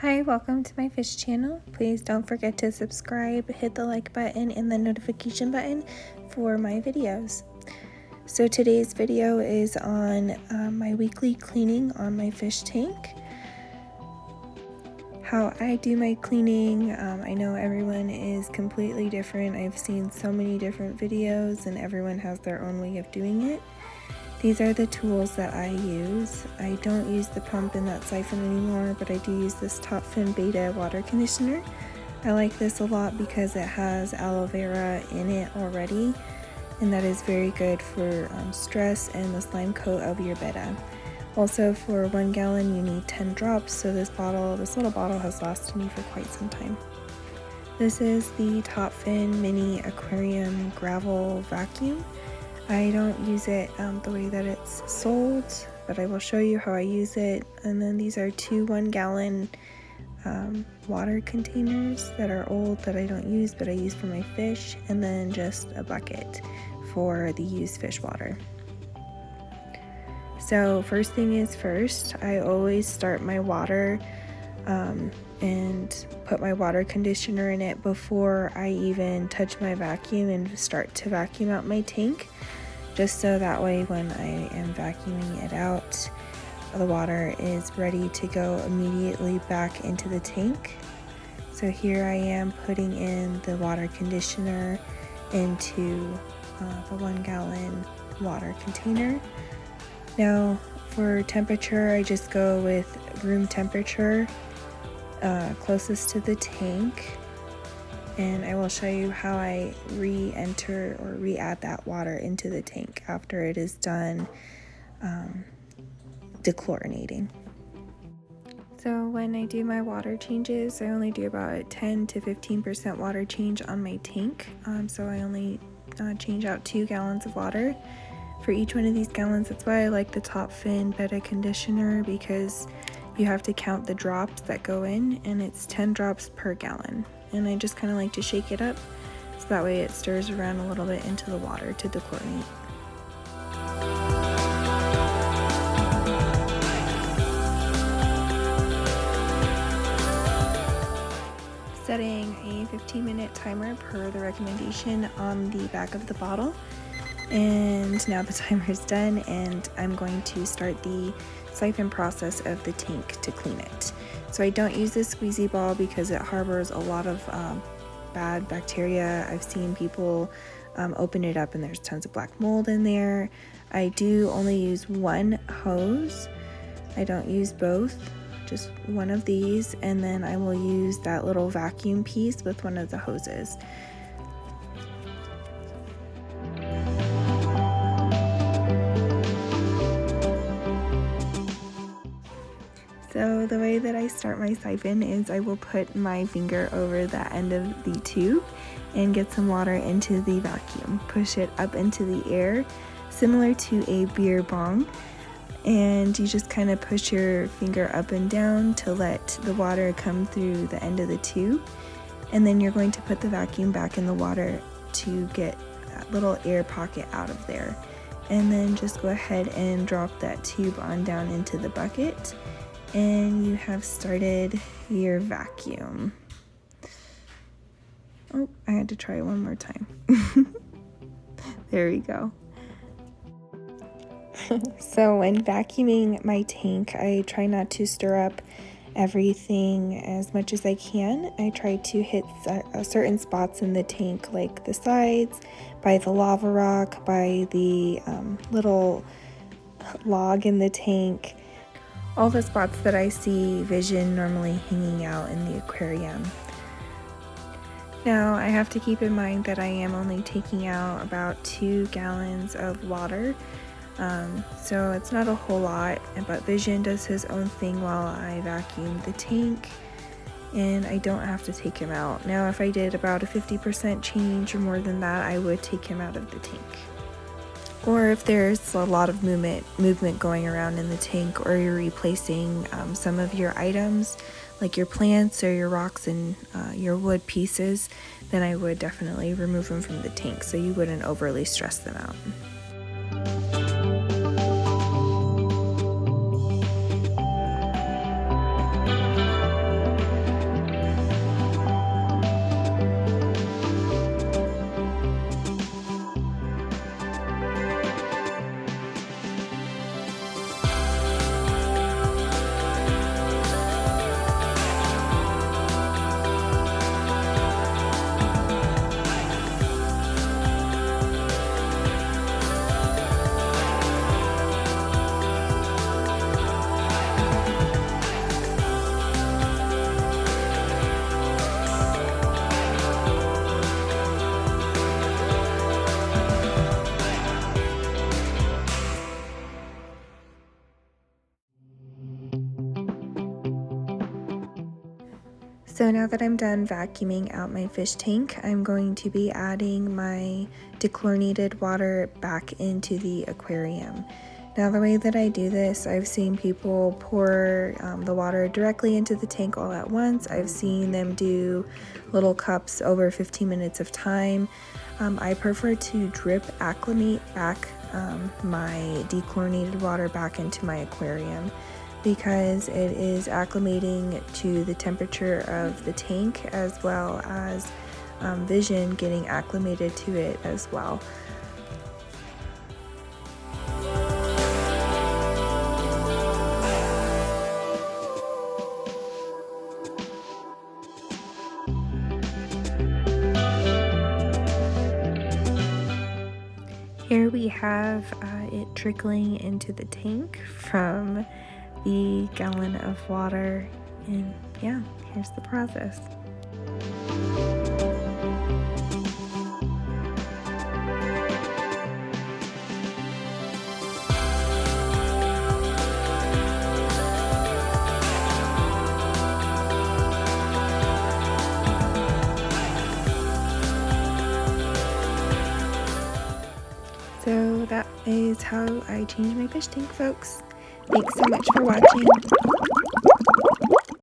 Hi, welcome to my fish channel. Please don't forget to subscribe, hit the like button and the notification button for my videos. So today's video is on my weekly cleaning on my fish tank. How I do my cleaning, I know everyone is completely different. I've seen so many different videos and everyone has their own way of doing it. These are the tools that I use. I don't use the pump and that siphon anymore, but I do use this Topfin Betta water conditioner. I like this a lot because it has aloe vera in it already, and that is very good for stress and the slime coat of your Betta. Also, for 1 gallon you need 10 drops, so this little bottle has lasted me for quite some time. This is the Topfin Mini Aquarium Gravel Vacuum. I don't use it the way that it's sold, but I will show you how I use it. And then these are 2 1-gallon water containers that are old that I don't use, but I use for my fish, and then just a bucket for the used fish water. So first thing is first, I always start my water and put my water conditioner in it before I even touch my vacuum and start to vacuum out my tank. Just so that way when I am vacuuming it out, the water is ready to go immediately back into the tank. So here I am putting in the water conditioner into the 1-gallon water container. Now for temperature, I just go with room temperature closest to the tank. And I will show you how I re-enter or re-add that water into the tank after it is done dechlorinating. So when I do my water changes, I only do about 10 to 15% water change on my tank. So I only change out 2 gallons of water for each one of these gallons. That's why I like the Topfin Betta conditioner, because you have to count the drops that go in, and it's 10 drops per gallon. And I just kind of like to shake it up so that way it stirs around a little bit into the water to dechlorinate. Setting a 15-minute timer per the recommendation on the back of the bottle. And now the timer is done, and I'm going to start the siphon process of the tank to clean it. So I don't use this squeezy ball because it harbors a lot of bad bacteria. I've seen people open it up and there's tons of black mold in there. I do only use one hose. I don't use both, just one of these, and then I will use that little vacuum piece with one of the hoses. So the way that I start my siphon is I will put my finger over the end of the tube and get some water into the vacuum. Push it up into the air, similar to a beer bong. And you just kind of push your finger up and down to let the water come through the end of the tube. And then you're going to put the vacuum back in the water to get that little air pocket out of there. And then just go ahead and drop that tube on down into the bucket. And you have started your vacuum. Oh, I had to try it one more time. There we go. So when vacuuming my tank, I try not to stir up everything as much as I can. I try to hit certain spots in the tank, like the sides, by the lava rock, by the little log in the tank. All the spots that I see vision normally hanging out in the aquarium. Now I have to keep in mind that I am only taking out about 2 gallons of water, so it's not a whole lot, but Vision does his own thing while I vacuum the tank, and I don't have to take him out. Now if I did about a 50% change or more than that, I would take him out of the tank. Or if there's a lot of movement going around in the tank, or you're replacing some of your items like your plants or your rocks and your wood pieces, then I would definitely remove them from the tank so you wouldn't overly stress them out. So now that I'm done vacuuming out my fish tank, I'm going to be adding my dechlorinated water back into the aquarium. Now the way that I do this, I've seen people pour the water directly into the tank all at once. I've seen them do little cups over 15 minutes of time. I prefer to drip acclimate back my dechlorinated water back into my aquarium, because it is acclimating to the temperature of the tank, as well as vision getting acclimated to it as well. Here we have it trickling into the tank from the gallon of water, and yeah, here's the process. So that is how I change my fish tank, folks. Thanks so much for watching.